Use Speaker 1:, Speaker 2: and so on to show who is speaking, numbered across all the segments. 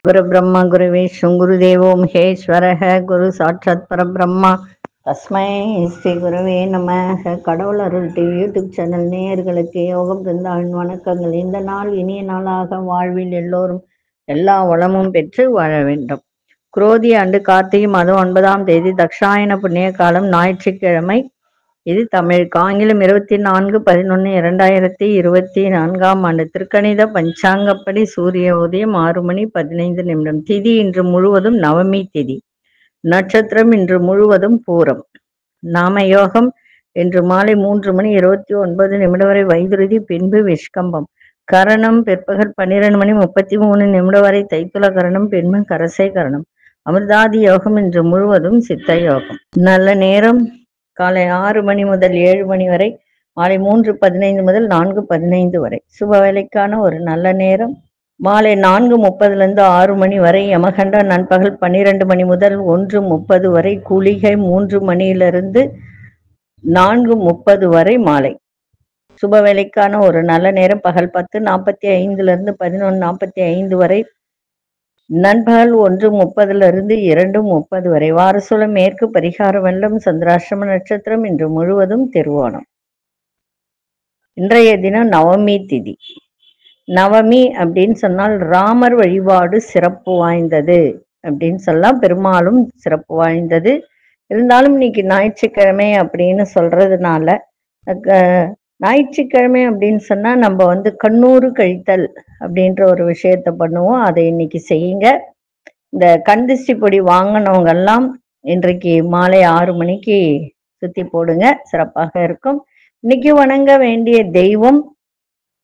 Speaker 1: குரு பிரம்மா குரு விஷ்ணு குரு தேவோ மகேஸ்வரக குரு சாட்சாத் பரபிரம்மா தஸ்மை ஸ்ரீ குருவே நமக. கடவுள் அருள் டிவி யூடியூப் சேனல் நேயர்களுக்கு யோகம் பிருந்தாவின் வணக்கங்கள். இந்த நாள் இனிய நாளாக வாழ்வில் எல்லோரும் எல்லா வளமும் பெற்று வாழ வேண்டும். குரோதி ஆண்டு கார்த்திகை மாதம் 9ஆம் தேதி தக்ஷாயன புண்ணிய காலம் ஞாயிற்றுக்கிழமை. இது தமிழுக்கு. ஆங்கிலம் 24/11/2024 ஆண்டு. திருக்கணித பஞ்சாங்கப்படி சூரிய உதயம் 6:15 திதி இன்று முழுவதும் நவமி திதி. நட்சத்திரம் இன்று முழுவதும் பூரம். நாம யோகம் இன்று மாலை 3:29 வரை வைதுருதி, பின்பு விஷ்கம்பம். கரணம் பிற்பகல் 12:33 வரை தைத்துள கரணம், பின்பு கரசை கரணம். அமிர்தாதி யோகம் இன்று முழுவதும் சித்த யோகம். நல்ல நேரம் காலை 6 மணி முதல் 7 மணி வரை, மாலை 3:15 முதல் 4:15 வரை. சுப வேலைக்கான ஒரு நல்ல நேரம் மாலை 4:30 6 மணி வரை. யமகண்ட நண்பகல் 12 மணி முதல் 1:30 வரை. குளிகை 3 மணியிலிருந்து 4:30 வரை மாலை. சுப வேலைக்கான ஒரு நல்ல நேரம் பகல் 10:45 11:45 வரை. நண்பகல் 1:30 2:30 வரை. வாரசூலம் மேற்கு, பரிகார வெள்ளம், சந்திராஷ்டம நட்சத்திரம். இன்று முழுவதும் திருவோணம். இன்றைய தினம் நவமி திதி. நவமி அப்படின்னு சொன்னால் ராமர் வழிபாடு சிறப்பு வாய்ந்தது அப்படின்னு சொல்லலாம். பெரும்பாலும் சிறப்பு வாய்ந்தது. இருந்தாலும் இன்னைக்கு ஞாயிற்றுக்கிழமை அப்படின்னு சொல்றதுனால, ஞாயிற்றுக்கிழமை அப்படின்னு சொன்னா நம்ம கண்ணூறு கழித்தல் அப்படின்ற ஒரு விஷயத்த பண்ணுவோம். அதை இன்னைக்கு செய்யுங்க. இந்த கந்திஷ்டி பொடி வாங்கினவங்க எல்லாம் இன்றைக்கு மாலை 6 மணிக்கு சுத்தி போடுங்க, சிறப்பாக இருக்கும். இன்னைக்கு வணங்க வேண்டிய தெய்வம்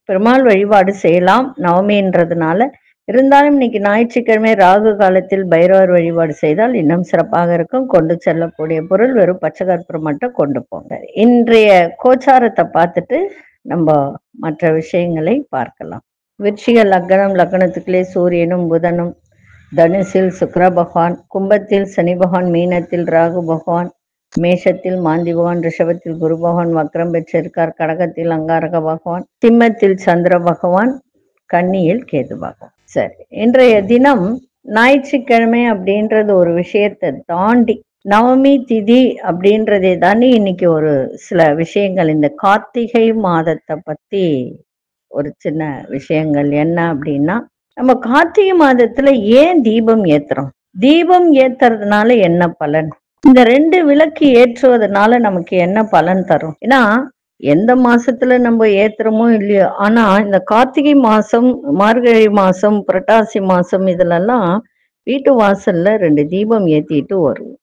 Speaker 1: பெருமாள் வழிபாடு செய்யலாம் நவமின்றதுனால. இருந்தாலும் இன்னைக்கு ஞாயிற்றுக்கிழமை ராகு காலத்தில் பைரவர் வழிபாடு செய்தால் இன்னும் சிறப்பாக இருக்கும். கொண்டு செல்லக்கூடிய பொருள் வெறும் பச்சை கற்பூரம் மட்டும் கொண்டு போங்க. இன்றைய கோச்சாரத்தை பார்த்துட்டு நம்ம மற்ற விஷயங்களை பார்க்கலாம். விருச்சிக லக்னம், லக்னத்துக்குள்ளே சூரியனும் புதனும், தனுசில் சுக்கிர பகவான், கும்பத்தில் சனி பகவான், மீனத்தில் ராகு பகவான், மேஷத்தில் மாந்தி பகவான், ரிஷபத்தில் குரு பகவான் வக்ரம் பெற்றிருக்கார், கடகத்தில் அங்காரக பகவான், சிம்மத்தில் சந்திர பகவான், கன்னியில் கேது பகவான். சரி, இன்றைய தினம் ஞாயிற்றுக்கிழமை அப்படின்றது ஒரு விஷயத்தை தாண்டி நவமி திதி அப்படின்றதே தாண்டி இன்னைக்கு ஒரு சில விஷயங்கள், இந்த கார்த்திகை மாதத்தை பத்தி ஒரு சின்ன விஷயங்கள் என்ன அப்படின்னா, நம்ம கார்த்திகை மாதத்துல ஏன் தீபம் ஏத்துறோம், தீபம் ஏத்துறதுனால என்ன பலன், இந்த 2 விளக்கு ஏற்றுவதனால நமக்கு என்ன பலன் தரும். ஏன்னா எந்த மாசத்துல நம்ம ஏத்துறோமோ இல்லையோ, ஆனா இந்த கார்த்திகை மாசம், மார்கழி மாசம், புரட்டாசி மாசம் இதுலெல்லாம் வீட்டு வாசல்ல 2 தீபம் ஏத்திட்டு வருவோம்.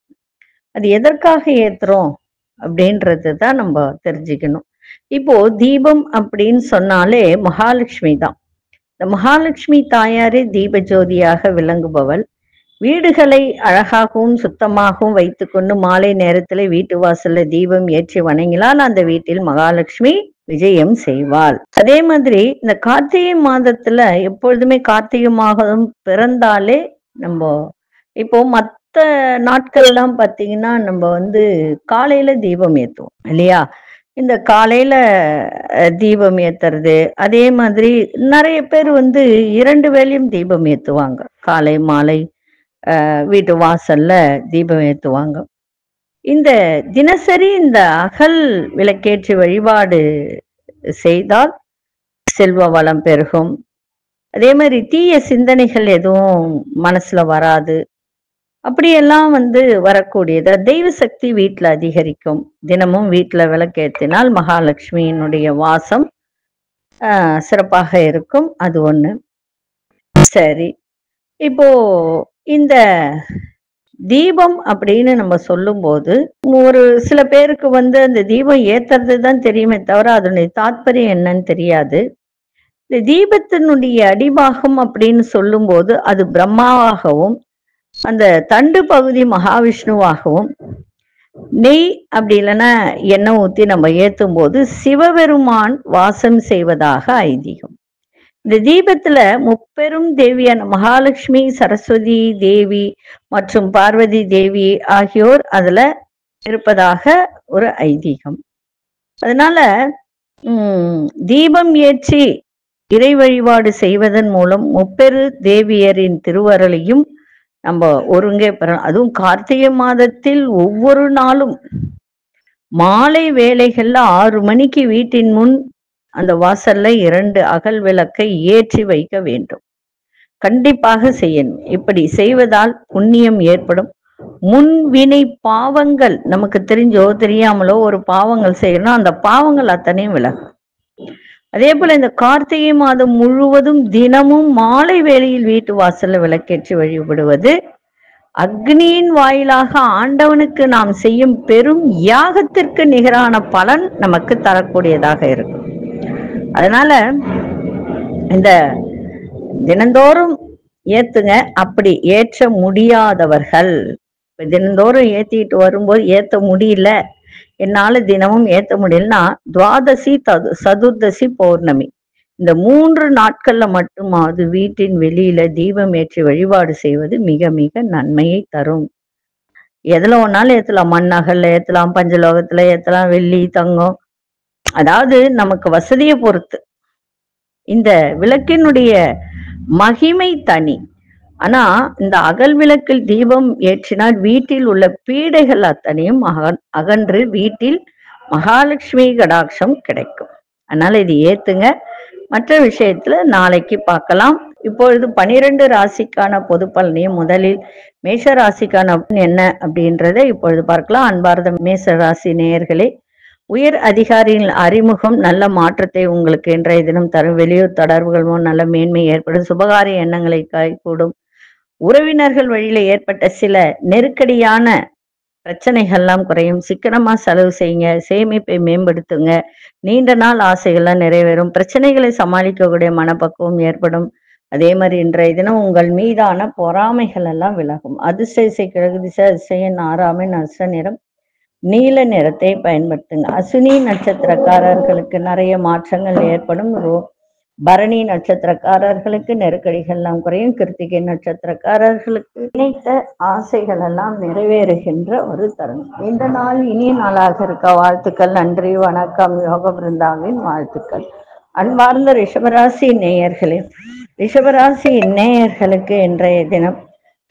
Speaker 1: அது எதற்காக ஏத்துறோம் அப்படின்றது தான் நம்ம தெரிஞ்சுக்கணும். இப்போ தீபம் அப்படின்னு சொன்னாலே மகாலட்சுமி தான். இந்த மகாலட்சுமி தாயாரே தீப ஜோதியாக விளங்குபவள். வீடுகளை அழகாகவும் சுத்தமாகவும் வைத்துக்கொண்டு மாலை நேரத்துல வீட்டு வாசல்ல தீபம் ஏற்றி வணங்கினால் அந்த வீட்டில் மகாலட்சுமி விஜயம் செய்வாள். அதே மாதிரி இந்த கார்த்திகை மாதத்துல எப்பொழுதுமே கார்த்திகை மாதம் பிறந்தாலே நம்ம இப்போ மற்ற நாட்கள்லாம் பார்த்தீங்கன்னா நம்ம காலையில தீபம் ஏத்துவோம் இல்லையா. இந்த காலையில தீபம் ஏத்துறது, அதே மாதிரி நிறைய பேர் 2 வேளையும் தீபம் ஏத்துவாங்க. காலை மாலை வீட்டு வாசல்ல தீபம் ஏத்துவாங்க. இந்த தினசரி இந்த அகல் விளக்கேற்றி வழிபாடு செய்தால் செல்வ வளம் பெருகும். அதே மாதிரி தீய சிந்தனைகள் எதுவும் மனசுல வராது. அப்படியெல்லாம் வரக்கூடியது. தெய்வ சக்தி வீட்டுல அதிகரிக்கும். தினமும் வீட்டுல விளக்கேற்றினால் மகாலட்சுமியினுடைய வாசம் சிறப்பாக இருக்கும். அது ஒண்ணு. சரி, இப்போ இந்த தீபம் அப்படின்னு நம்ம சொல்லும் போது ஒரு சில பேருக்கு அந்த தீபம் ஏத்துறது தான் தெரியுமே தவிர அதனுடைய தாத்பரியம் என்னன்னு தெரியாது. இந்த தீபத்தினுடைய அடிபாகம் அப்படின்னு சொல்லும் போது அது பிரம்மாவாகவும், அந்த தண்டு பகுதி மகாவிஷ்ணுவாகவும், நெய் அப்படி இல்லைன்னா எண்ணெய் ஊத்தி நம்ம ஏத்தும் போது சிவபெருமான் வாசம் செய்வதாக ஐதீகம். இந்த தீபத்துல முப்பெரும் தேவியான மகாலட்சுமி, சரஸ்வதி தேவி மற்றும் பார்வதி தேவி ஆகியோர் அதுல இருப்பதாக ஒரு ஐதீகம். அதனால தீபம் ஏற்றி இறை வழிபாடு செய்வதன் மூலம் முப்பெரு தேவியரின் திருவருளையும் நம்ம ஒருங்கே பெறலாம். அதுவும் கார்த்திகை மாதத்தில் ஒவ்வொரு நாளும் மாலை வேளைகள்ல 6 மணிக்கு வீட்டின் முன் அந்த வாசல்ல 2 அகல் விளக்கை ஏற்றி வைக்க வேண்டும். கண்டிப்பாக செய்யணும். இப்படி செய்வதால் புண்ணியம் ஏற்படும். முன்வினை பாவங்கள் நமக்கு தெரிஞ்சோ தெரியாமலோ ஒரு பாவங்கள் செய்யணும், அந்த பாவங்கள் அத்தனையும் விலகும். அதே போல இந்த கார்த்திகை மாதம் முழுவதும் தினமும் மாலை வேளையில் வீட்டு வாசல்ல விளக்கேற்றி வழிபடுவது அக்னியின் வாயிலாக ஆண்டவனுக்கு நாம் செய்யும் பெரும் யாகத்திற்கு நிகரான பலன் நமக்கு தரக்கூடியதாக இருக்கும். அதனால இந்த தினந்தோறும் ஏத்துங்க. அப்படி ஏற்ற முடியாதவர்கள் தினந்தோறும் ஏத்திட்டு வரும்போது ஏத்த முடியல, என்னால தினமும் ஏத்த முடியலன்னா துவாதசி சதுர்தசி பௌர்ணமி இந்த 3 நாட்கள்ல மட்டுமாவது வீட்டின் வெளியில தீபம் ஏற்றி வழிபாடு செய்வது மிக மிக நன்மையை தரும். எதுல ஒன்னாலும் ஏத்தலாம், மண்ணகல்ல ஏத்தலாம், பஞ்சலோகத்துல ஏத்தலாம், வெள்ளி தங்கம், அதாவது நமக்கு வசதியை பொறுத்து. இந்த விளக்கினுடைய மகிமை தனி. ஆனா இந்த அகல் விளக்கில் தீபம் ஏற்றினால் வீட்டில் உள்ள பீடைகள் அத்தனையும் அகன்று வீட்டில் மகாலட்சுமி கடாட்சம் கிடைக்கும். அதனால இது ஏத்துங்க. மற்ற விஷயத்துல நாளைக்கு பார்க்கலாம். இப்பொழுது 12 ராசிக்கான பொது பலனையும் முதலில் மேஷ ராசிக்கான என்ன அப்படின்றத இப்பொழுது பார்க்கலாம். அன்பார்ந்த மேஷ ராசி நேயர்களே, உயர் அதிகாரியின் அறிமுகம் நல்ல மாற்றத்தை உங்களுக்கு இன்றைய தினம் தரும். வெளியூர் தொடர்புகள் மூலம் நல்ல மேன்மை ஏற்படும். சுபகாரிய எண்ணங்களை கைகூடும். உறவினர்கள் வழியில ஏற்பட்ட சில நெருக்கடியான பிரச்சனைகள்லாம் குறையும். சிக்கனமா செலவு செய்யுங்க, சேமிப்பை மேம்படுத்துங்க, நீண்ட நாள் ஆசைகள்லாம் நிறைவேறும். பிரச்சனைகளை சமாளிக்கக்கூடிய மனப்பக்குவம் ஏற்படும். அதே மாதிரி இன்றைய தினம் உங்கள் மீதான பொறாமைகள் எல்லாம் விலகும். அதிசய கிழக்கு திசை அதிசயன் 6ஆம் எண் அச நிறம் நீல நிறத்தை பயன்படுத்துங்க. அசுனி நட்சத்திரக்காரர்களுக்கு நிறைய மாற்றங்கள் ஏற்படும். பரணி நட்சத்திரக்காரர்களுக்கு நெருக்கடிகள் எல்லாம் குறையும். கிருத்திகை நட்சத்திரக்காரர்களுக்கு நினைத்த ஆசைகள் எல்லாம் நிறைவேறுகின்ற ஒரு தருணம். இந்த நாள் இனிய நாளாக இருக்க வாழ்த்துக்கள். நன்றி, வணக்கம். யோக பிருந்தாவின் வாழ்த்துக்கள். அன்பார்ந்த ரிஷபராசி நேயர்களே, ரிஷபராசி நேயர்களுக்கு இன்றைய தினம்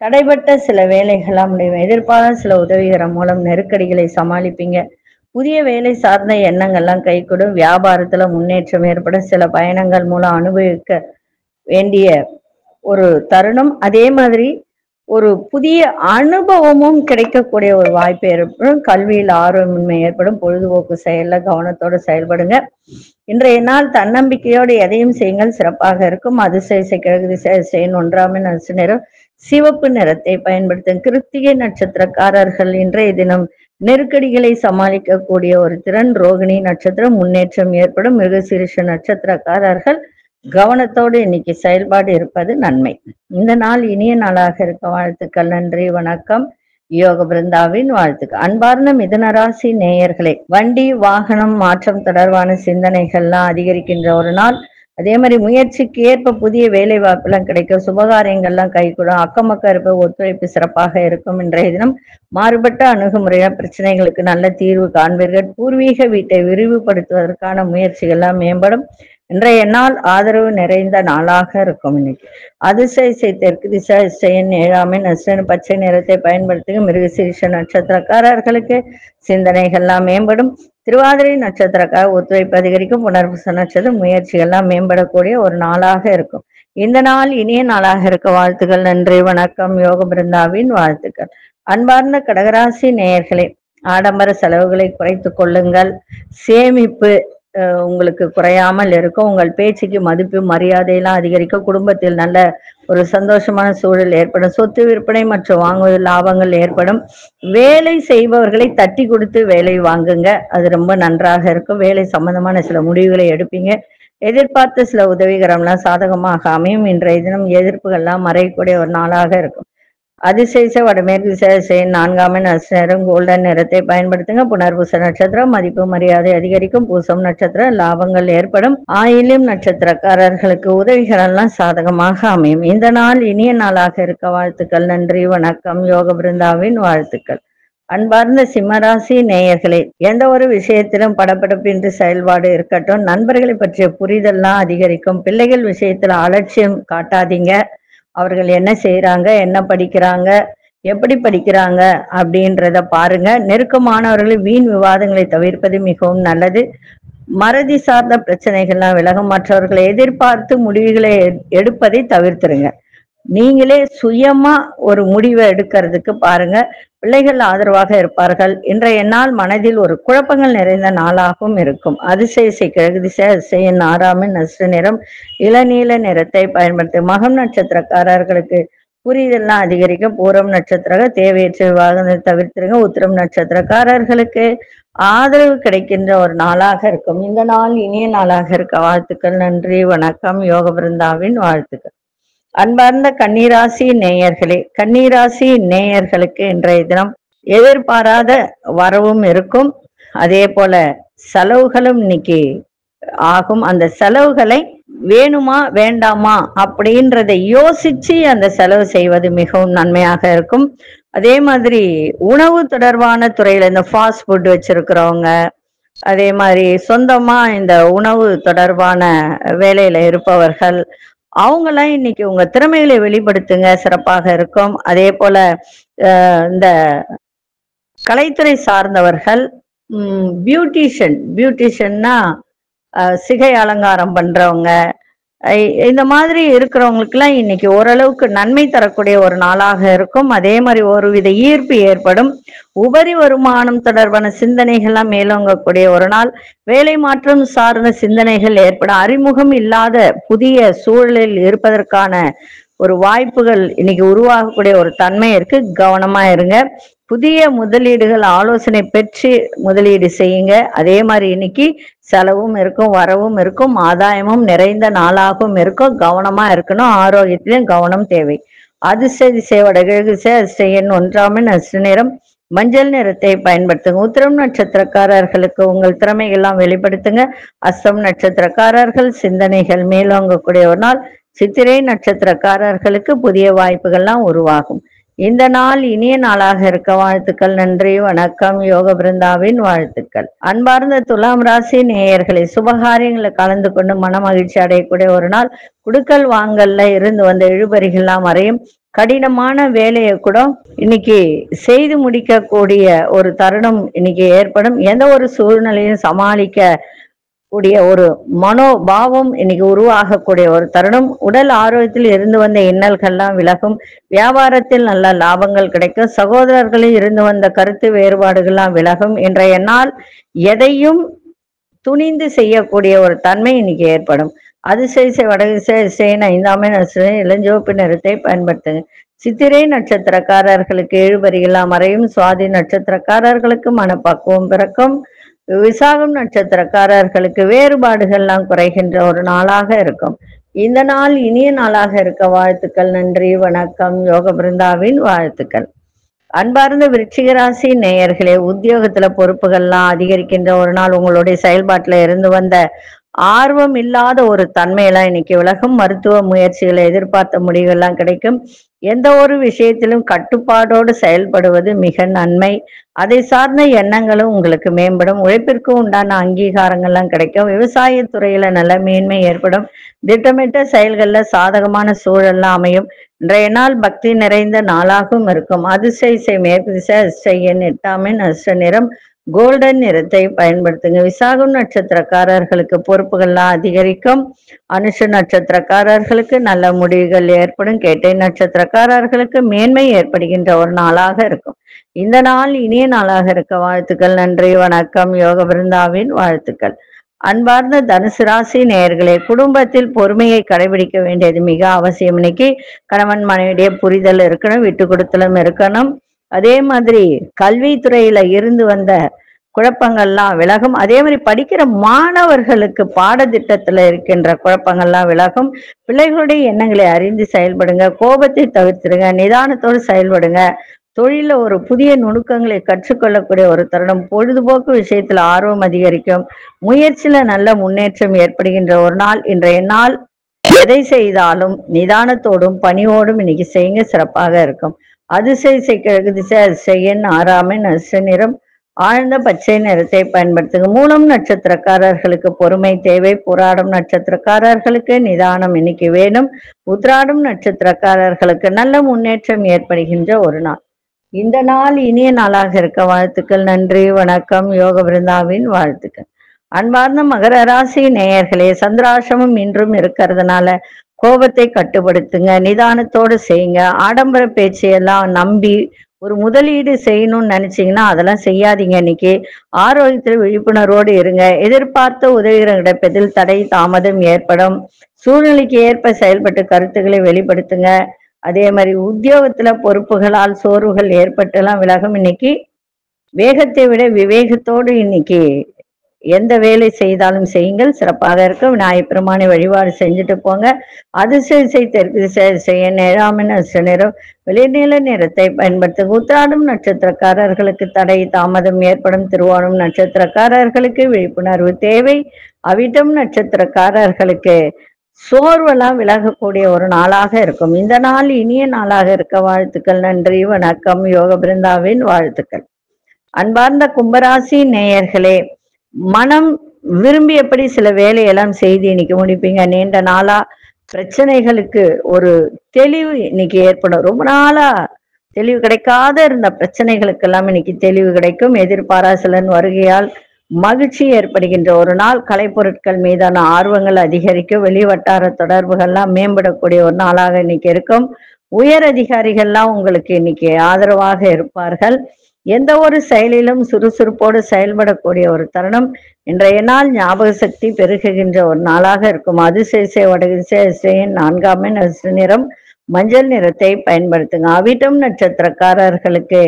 Speaker 1: தடைப்பட்ட சில வேலைகளாம் முடியும். எதிர்பாராத சில உதவிகரம் மூலம் நெருக்கடிகளை சமாளிப்பீங்க. புதிய வேலை சார்ந்த எண்ணங்கள்லாம் கைகூடும். வியாபாரத்துல முன்னேற்றம் ஏற்பட சில பயணங்கள் மூலம் அனுபவிக்க வேண்டிய ஒரு தருணம். அதே மாதிரி ஒரு புதிய அனுபவமும் கிடைக்கக்கூடிய ஒரு வாய்ப்பு ஏற்படும். கல்வியில் ஆர்வமின்மை ஏற்படும். பொழுதுபோக்கு செயல்ல கவனத்தோடு செயல்படுங்க. இன்றைய நாள் தன்னம்பிக்கையோடு எதையும் செய்யுங்கள், சிறப்பாக இருக்கும். அதிசய கிழக்கு திசை அதிசயன் 1ஆம் எண் அசு நிறம் சிவப்பு நிறத்தை பயன்படுத்தும். கிருத்திகை நட்சத்திரக்காரர்கள் இன்றைய தினம் நெருக்கடிகளை சமாளிக்கக்கூடிய ஒரு திறன். ரோகிணி நட்சத்திரம் முன்னேற்றம் ஏற்படும். மிருகசீரிஷ நட்சத்திரக்காரர்கள் கவனத்தோடு இன்னைக்கு செயல்பாடு இருப்பது நன்மை. இந்த நாள் இனிய நாளாக இருக்க வாழ்த்துக்கள். நன்றி, வணக்கம். யோக பிருந்தாவின் வாழ்த்துக்கள். அன்பார்ந்த மிதுனராசி நேயர்களே, வண்டி வாகனம் மாற்றம் தொடர்பான சிந்தனைகள்லாம் அதிகரிக்கின்ற ஒரு நாள். அதே மாதிரி முயற்சிக்கு ஏற்ப புதிய வேலை வாய்ப்பெல்லாம் கிடைக்கும். சுபகாரியங்கள்லாம் கைகூடும். அக்கமக்க இருப்ப ஒத்துழைப்பு சிறப்பாக இருக்கும். இன்றைய தினம் மாறுபட்ட அணுகுமுறையா பிரச்சனைகளுக்கு நல்ல தீர்வு காண்பீர்கள். பூர்வீக வீட்டை விரிவுபடுத்துவதற்கான முயற்சிகள்லாம் மேம்படும். இன்றைய நாள் ஆதரவு நிறைந்த நாளாக இருக்கும். இன்னைக்கு அதிசய தெற்கு திசை அதிசயன் 7ஆம் எண் அஸ்வினி பச்சை நிறத்தை பயன்படுத்துங்க. மிருகசீரிஷ நட்சத்திரக்காரர்களுக்கு சிந்தனைகள்லாம் மேம்படும். திருவாதிரை நட்சத்திரக்காக ஒத்துழைப்பு அதிகரிக்கும். புனர்பூச நட்சத்திரம் முயற்சிகள்லாம் மேம்படக்கூடிய ஒரு நாளாக இருக்கும். இந்த நாள் இனிய நாளாக இருக்க வாழ்த்துக்கள். நன்றி, வணக்கம். யோக பிருந்தாவின் வாழ்த்துக்கள். அன்பார்ந்த கடகராசி நேயர்களே, ஆடம்பர செலவுகளை குறைத்து கொள்ளுங்கள். சேமிப்பு உங்களுக்கு குறையாமல் இருக்கும். உங்கள் பேச்சுக்கு மதிப்பு மரியாதையெல்லாம் அதிகரிக்கும். குடும்பத்தில் நல்ல ஒரு சந்தோஷமான சூழல் ஏற்படும். சொத்து விற்பனை மற்றும் வாங்குவதில் லாபங்கள் ஏற்படும். வேலை செய்பவர்களை தட்டி கொடுத்து வேலை வாங்குங்க, அது ரொம்ப நன்றாக இருக்கும். வேலை சம்பந்தமான சில முடிவுகளை எடுப்பீங்க. எதிர்பார்த்த சில உதவிகரம்லாம் சாதகமாக அமையும். இன்றைய தினம் எதிர்ப்புகள்லாம் மறையக்கூடிய ஒரு நாளாக இருக்கும். அதிசய வடமேற்கு திசை 4ஆம் எண் அஸ்வினம் கோல்டன் நிறத்தை பயன்படுத்துங்க. புனர்பூச நட்சத்திரம் மதிப்பு மரியாதை அதிகரிக்கும். பூசம் நட்சத்திரம் லாபங்கள் ஏற்படும். ஆயில்யம் நட்சத்திரக்காரர்களுக்கு உதவிகள் எல்லாம் சாதகமாக அமையும். இந்த நாள் இனிய நாளாக இருக்க வாழ்த்துக்கள். நன்றி, வணக்கம். யோக பிருந்தாவின் வாழ்த்துக்கள். அன்பார்ந்த சிம்மராசி நேயர்களே, எந்த ஒரு விஷயத்திலும் படபடப்பின்றி செயல்பாடு இருக்கட்டும். நண்பர்களை பற்றிய புரிதல்லாம் அதிகரிக்கும். பிள்ளைகள் விஷயத்துல அலட்சியம் காட்டாதீங்க. அவர்கள் என்ன செய்யறாங்க, என்ன படிக்கிறாங்க, எப்படி படிக்கிறாங்க அப்படின்றத பாருங்க. நெருக்கமானவர்களை வீண் விவாதங்களை தவிர்ப்பது மிகவும் நல்லது. மறதி சார்ந்த பிரச்சனைகள்லாம் விலகும். மற்றவர்களை எதிர்பார்த்து முடிவுகளை எடுப்பதை தவிர்த்துருங்க. நீங்களே சுயமா ஒரு முடிவை எடுக்கிறதுக்கு பாருங்க. பிள்ளைகள் ஆதரவாக இருப்பார்கள். இன்றைய நாள் மனதில் ஒரு குழப்பங்கள் நிறைந்த நாளாகவும் இருக்கும். அதிசய கிழக்கு திசை அதிசயம் 6 நஸ்ர நிறம் இளநீல நிறத்தை பயன்படுத்தி மகம் நட்சத்திரக்காரர்களுக்கு புரிதெல்லாம் அதிகரிக்கும். பூரம் நட்சத்திர தேவையற்ற விவாதங்களை தவிர்த்துருங்க. உத்திரம் நட்சத்திரக்காரர்களுக்கு ஆதரவு கிடைக்கின்ற ஒரு நாளாக இருக்கும். இந்த நாள் இனிய நாளாக இருக்க வாழ்த்துக்கள். நன்றி, வணக்கம். யோக பிருந்தாவின் வாழ்த்துக்கள். அன்பார்ந்த கன்னிராசி நேயர்களே, கன்னிராசி நேயர்களுக்கு இன்றைய தினம் எதிர்பாராத வரவும் இருக்கும். அதே போல செலவுகளும் இன்னைக்கு ஆகும். அந்த செலவுகளை வேணுமா வேண்டாமா அப்படின்றத யோசிச்சு அந்த செலவு செய்வது மிகவும் நன்மையாக இருக்கும். அதே மாதிரி உணவு தொடர்பான துறையில இந்த ஃபாஸ்ட் ஃபுட் வச்சிருக்கிறவங்க, அதே மாதிரி சொந்தமா இந்த உணவு தொடர்பான வேலையில இருப்பவர்கள், அவங்களாம் இன்னைக்கு உங்க திறமைகளை வெளிப்படுத்துங்க, சிறப்பாக இருக்கும். அதே போல இந்த கலைத்துறை சார்ந்தவர்கள், பியூட்டிஷியன்னா சிகை அலங்காரம் பண்றவங்க, இந்த மாதிரி இருக்கிறவங்களுக்குலாம் இன்னைக்கு ஓரளவுக்கு நன்மை தரக்கூடிய ஒரு நாளாக இருக்கும். அதே மாதிரி ஒருவித ஈர்ப்பு ஏற்படும். உபரி வருமானம் தொடர்பான சிந்தனைகள்லாம் மேலோங்கக்கூடிய ஒரு நாள். வேலை மாற்றம் சார்ந்த சிந்தனைகள் ஏற்படும். அறிமுகம் இல்லாத புதிய சூழலில் இருப்பதற்கான ஒரு வாய்ப்புகள் இன்னைக்கு உருவாகக்கூடிய ஒரு தன்மை இருக்கு. கவனமா இருங்க. புதிய முதலீடுகள் ஆலோசனை பெற்று முதலீடு செய்யுங்க. அதே மாதிரி இன்னைக்கு செலவும் இருக்கும், வரவும் இருக்கும், ஆதாயமும் நிறைந்த நாளாகவும் இருக்கும். கவனமா இருக்கணும். ஆரோக்கியத்திலும் கவனம் தேவை. அதிசய வடகிழக்கு அதிசயன் 1 நட்சத்திர நிறம் மஞ்சள் நிறத்தை பயன்படுத்துங்க. உத்திரம் நட்சத்திரக்காரர்களுக்கு உங்கள் திறமைகள்லாம் வெளிப்படுத்துங்க. அஸ்தம் நட்சத்திரக்காரர்கள் சிந்தனைகள் மேலோங்கக்கூடிய ஒரு நாள். சித்திரை நட்சத்திரக்காரர்களுக்கு புதிய வாய்ப்புகள்லாம் உருவாகும். இந்த நாள் இனிய நாளாக இருக்க வாழ்த்துக்கள். நன்றி, வணக்கம். யோக பிருந்தாவின் வாழ்த்துக்கள். அன்பார்ந்த துலாம் ராசி நேயர்களை, சுபகாரியங்களை கலந்து கொண்டு மன மகிழ்ச்சி அடையக்கூடிய ஒரு நாள். குடுக்கல் வாங்கல்ல இருந்து வந்த இழுபறிகள்லாம் மறையும். கடினமான வேலையை கூட இன்னைக்கு செய்து முடிக்கக்கூடிய ஒரு தருணம் இன்னைக்கு ஏற்படும். எந்த ஒரு சூழ்நிலையும் சமாளிக்க கூடிய ஒரு மனோபாவம் இன்னைக்கு உருவாகக்கூடிய ஒரு தருணம். உடல் ஆரோக்கியத்தில் இருந்து வந்த இன்னல்கள்லாம் விலகும். வியாபாரத்தில் நல்ல லாபங்கள் கிடைக்கும். சகோதரர்களில் இருந்து வந்த கருத்து வேறுபாடுகள்லாம் விலகும். இன்றைய நாள் எதையும் துணிந்து செய்யக்கூடிய ஒரு தன்மை இன்னைக்கு ஏற்படும். அதிசய வடதிசை 5 நட்சத்திரம் இளஞ்சிவப்பு நிறத்தை பயன்படுத்துங்க. சித்திரை நட்சத்திரக்காரர்களுக்கு இழுபறிகள்லாம் மறையும். சுவாதி நட்சத்திரக்காரர்களுக்கு மனப்பக்குவம் பிறக்கும். விசாகம் நட்சத்திரக்காரர்களுக்கு வேறுபாடுகள்லாம் குறைகின்ற ஒரு நாளாக இருக்கும். இந்த நாள் இனிய நாளாக இருக்க வாழ்த்துக்கள். நன்றி, வணக்கம். யோக பிருந்தாவின் வாழ்த்துக்கள். அன்பார்ந்த விருச்சிக ராசி நேயர்களே, உத்தியோகத்துல பொறுப்புகள்லாம் அதிகரிக்கின்ற ஒரு நாள். உங்களுடைய செயல்பாட்டுல இருந்து வந்த ஆர்வம் இல்லாத ஒரு தன்மையெல்லாம் இன்னைக்கு விலகும். மருத்துவ முயற்சிகளை எதிர்பார்த்த முடிவெல்லாம் கிடைக்கும். எந்த ஒரு விஷயத்திலும் கட்டுப்பாடோடு செயல்படுவது மிக நன்மை. அதை சார்ந்த எண்ணங்களும் உங்களுக்கு மேம்படும். உழைப்பிற்கு உண்டான அங்கீகாரங்கள்லாம் கிடைக்கும். விவசாயத்துறையில நல்ல மேன்மை ஏற்படும். திட்டமிட்ட செயல்கள்ல சாதகமான சூழல்லாம் அமையும். இன்றைய நாள் பக்தி நிறைந்த நாளாகவும் இருக்கும். அதிசய மேற்கு திசை அதிசயன் 8 நட்சத்திர நிறம் கோல்டன் நிறத்தை பயன்படுத்துங்க. விசாகம் நட்சத்திரக்காரர்களுக்கு பொறுப்புகள்லாம் அதிகரிக்கும். அனுஷ நட்சத்திரக்காரர்களுக்கு நல்ல முடிவுகள் ஏற்படும். கேட்டை நட்சத்திரக்காரர்களுக்கு மேன்மை ஏற்படுகின்ற ஒரு நாளாக இருக்கும். இந்த நாள் இனிய நாளாக இருக்க வாழ்த்துக்கள். நன்றி, வணக்கம். யோக பிருந்தாவின் வாழ்த்துக்கள். அன்பார்ந்த தனுசு ராசி நேயர்களே, குடும்பத்தில் பொறுமையை கடைபிடிக்க வேண்டியது மிக அவசியம். இன்னைக்கு கணவன் மனைவிடைய புரிதல் இருக்கணும், விட்டு கொடுத்தலும் இருக்கணும். அதே மாதிரி கல்வித்துறையில இருந்து வந்த குழப்பங்கள்லாம் விலகும். அதே மாதிரி படிக்கிற மாணவர்களுக்கு பாடத்திட்டத்துல இருக்கின்ற குழப்பங்கள்லாம் விலகும். பிள்ளைகளுடைய எண்ணங்களை அறிந்து செயல்படுங்க. கோபத்தை தவிர்த்துடுங்க. நிதானத்தோடு செயல்படுங்க. தொழில ஒரு புதிய நுணுக்கங்களை கற்றுக்கொள்ளக்கூடிய ஒரு தருணம். பொழுதுபோக்கு விஷயத்துல ஆர்வம் அதிகரிக்கும். முயற்சியில நல்ல முன்னேற்றம் ஏற்படுகின்ற ஒரு நாள். இன்றைய நாள் எதை செய்தாலும் நிதானத்தோடும் பணிவோடும் இன்னைக்கு செய்யுங்க, சிறப்பாக இருக்கும். அதிசய திசை அதிசயன் 6ஆம் எண் அதிர்ஷ்ட நிறம் ஆழ்ந்த பச்சை நிறத்தை பயன்படுத்துங்க. மூலம் நட்சத்திரக்காரர்களுக்கு பொறுமை தேவை. புராடம் நட்சத்திரக்காரர்களுக்கு நிதானம் இன்னைக்கு வேணும். உத்ராடம் நட்சத்திரக்காரர்களுக்கு நல்ல முன்னேற்றம் ஏற்படுகின்ற ஒரு நாள். இந்த நாள் இனிய நாளாக இருக்க வாழ்த்துக்கள். நன்றி, வணக்கம். யோக பிருந்தாவின் வாழ்த்துக்கள். அன்பார்ந்த மகர ராசி நேயர்களே, சந்திராசிரமம் இன்றும் இருக்கிறதுனால கோபத்தை கட்டுப்படுத்துங்க, நிதானத்தோடு செய்யுங்க. ஆடம்பர பேச்சையெல்லாம் நம்பி ஒரு முதலீடு செய்யணும்னு நினைச்சீங்கன்னா அதெல்லாம் செய்யாதீங்க. இன்னைக்கு ஆரோக்கியத்தில் விழிப்புணர்வோடு இருங்க. எதிர்பார்த்த உதவிகள் கிடைப்பதில் தடை தாமதம் ஏற்படும். சூழ்நிலைக்கு ஏற்ப செயல்பட்டு கருத்துக்களை வெளிப்படுத்துங்க. அதே மாதிரி உத்தியோகத்துல பொறுப்புகளால் சோர்வுகள் ஏற்பட்டெல்லாம் விலகும். இன்னைக்கு வேகத்தை விட விவேகத்தோடு இன்னைக்கு எந்த வேலை செய்தாலும் செய்யுங்கள், சிறப்பாக இருக்கும். விநாயகப் பெருமானை வழிபாடு செஞ்சுட்டு போங்க. அதிசய தெற்கு திசை அதிசயன் 7ஆம் எண் அதிர்ஷ்ட நிறம் வெளிர்நீல நிறத்தை பயன்படுத்துங்க. உத்திராடம் நட்சத்திரக்காரர்களுக்கு தடை தாமதம் ஏற்படும். திருவோணம் நட்சத்திரக்காரர்களுக்கு விழிப்புணர்வு தேவை. அவிட்டம் நட்சத்திரக்காரர்களுக்கு சோர்வெல்லாம் விலகக்கூடிய ஒரு நாளாக இருக்கும். இந்த நாள் இனிய நாளாக இருக்க வாழ்த்துக்கள். நன்றி, வணக்கம். யோக பிருந்தாவின் வாழ்த்துக்கள். அன்பார்ந்த கும்பராசி நேயர்களே, மனம் விரும்பியபடி சில வேலையெல்லாம் செய்து இன்னைக்கு முடிப்பீங்க. நீண்ட நாளா பிரச்சனைகளுக்கு ஒரு தெளிவு இன்னைக்கு ஏற்படும். ரொம்ப நாளா தெளிவு கிடைக்காத இருந்த பிரச்சனைகளுக்கெல்லாம் இன்னைக்கு தெளிவு கிடைக்கும். எதிர்பாரா சிலன் வருகையால் மகிழ்ச்சி ஏற்படுகின்ற ஒரு நாள். கலைப்பொருட்கள் மீதான ஆர்வங்கள் அதிகரிக்கும். வெளிவட்டார தொடர்புகள்லாம் மேம்படக்கூடிய ஒரு நாளாக இன்னைக்கு இருக்கும். உயர் அதிகாரிகள்லாம் உங்களுக்கு இன்னைக்கு ஆதரவாக இருப்பார்கள். எந்த ஒரு செயலிலும் சுறுசுறுப்போடு செயல்படக்கூடிய ஒரு தருணம். இன்றைய நாள் ஞாபக சக்தி பெருகுகின்ற ஒரு நாளாக இருக்கும். அதிசய வடகு திசை அதிசயன் 4ஆம் எண் அதிர்ஷ்ட நிறம் மஞ்சள் நிறத்தை பயன்படுத்துங்க. அவிட்டம் நட்சத்திரக்காரர்களுக்கு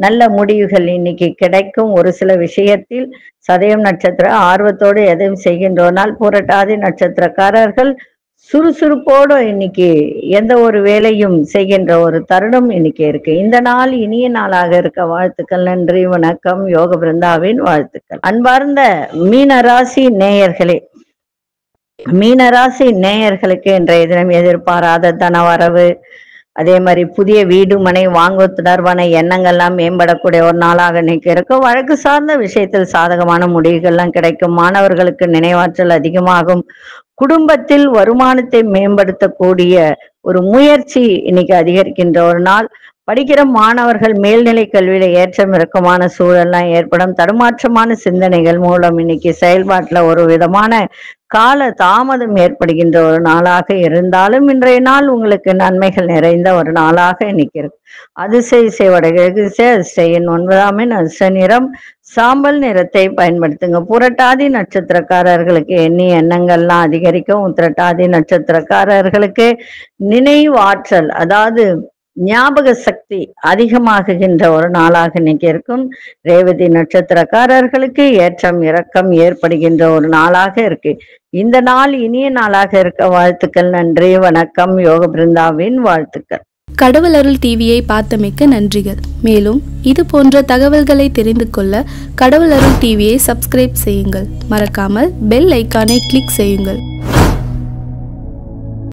Speaker 1: நல்ல முடிவுகள் இன்னைக்கு கிடைக்கும். ஒரு சில விஷயத்தில் சதயம் நட்சத்திர ஆர்வத்தோடு எதையும் செய்கின்ற நாள். புரட்டாதி நட்சத்திரக்காரர்கள் சுறுசுறுப்போடு இன்னைக்கு எந்த ஒரு வேலையும் செய்கின்ற ஒரு தருணம் இன்னைக்கு இருக்கு. இந்த நாள் இனிய நாளாக இருக்க வாழ்த்துக்கள். நன்றி, வணக்கம். யோக பிருந்தாவின் வாழ்த்துக்கள். அன்பார்ந்த மீனராசி நேயர்களே, மீனராசி நேயர்களுக்கு இன்றைய தினம் எதிர்பாராத தனவரவு, அதே மாதிரி புதிய வீடு மனை வாங்குவது தொடர்பான எண்ணங்கள்லாம் மேம்படக்கூடிய ஒரு நாளாக இன்னைக்கு இருக்கும். வழக்கு சார்ந்த விஷயத்தில் சாதகமான முடிவுகள்லாம் கிடைக்கும். மாணவர்களுக்கு நினைவாற்றல் அதிகமாகும். குடும்பத்தில் வருமானத்தை மேம்படுத்தக்கூடிய ஒரு முயற்சி இன்னைக்கு அதிகரிக்கின்ற ஒரு நாள். படிக்கிற மாணவர்கள் மேல்நிலை கல்வியில ஏற்றம் இறக்கமான சூழல்லாம் ஏற்படும். தடுமாற்றமான சிந்தனைகள் மூலம் இன்னைக்கு செயல்பாட்டுல ஒரு விதமான கால தாமதம் ஏற்படுகின்ற ஒரு நாளாக இருந்தாலும் இன்றைய நாள் உங்களுக்கு நன்மைகள் நிறைந்த ஒரு நாளாக இன்னைக்கு இருக்கு. அதிசய வடகிழக்கு திசை அதிசயன் 9ஆம் எண் அதிர்ஷ்ட நிறம் சாம்பல் நிறத்தை பயன்படுத்துங்க. புரட்டாதி நட்சத்திரக்காரர்களுக்கு எண்ணிய எண்ணங்கள்லாம் அதிகரிக்கும். உத்திரட்டாதி நட்சத்திரக்காரர்களுக்கு நினைவாற்றல், அதாவது ஞாபக சக்தி அதிகமாகுகின்ற ஒரு நாளாக இன்னைக்கு இருக்கும். ரேவதி நட்சத்திரக்காரர்களுக்கு ஏற்றம் இறக்கம் ஏற்படுகின்ற ஒரு நாளாக இருக்கு. இந்த நாள் இனிய நாளாக இருக்க வாழ்த்துக்கள். நன்றி, வணக்கம். யோக பிருந்தாவின் வாழ்த்துக்கள்.
Speaker 2: கடவுள் அருள் டிவியை பார்த்தமைக்கு நன்றிகள். மேலும் இது போன்ற தகவல்களை தெரிந்து கொள்ள கடவுள் அருள் டிவியை சப்ஸ்கிரைப் செய்யுங்கள். மறக்காமல் பெல் ஐக்கானை கிளிக் செய்யுங்கள்.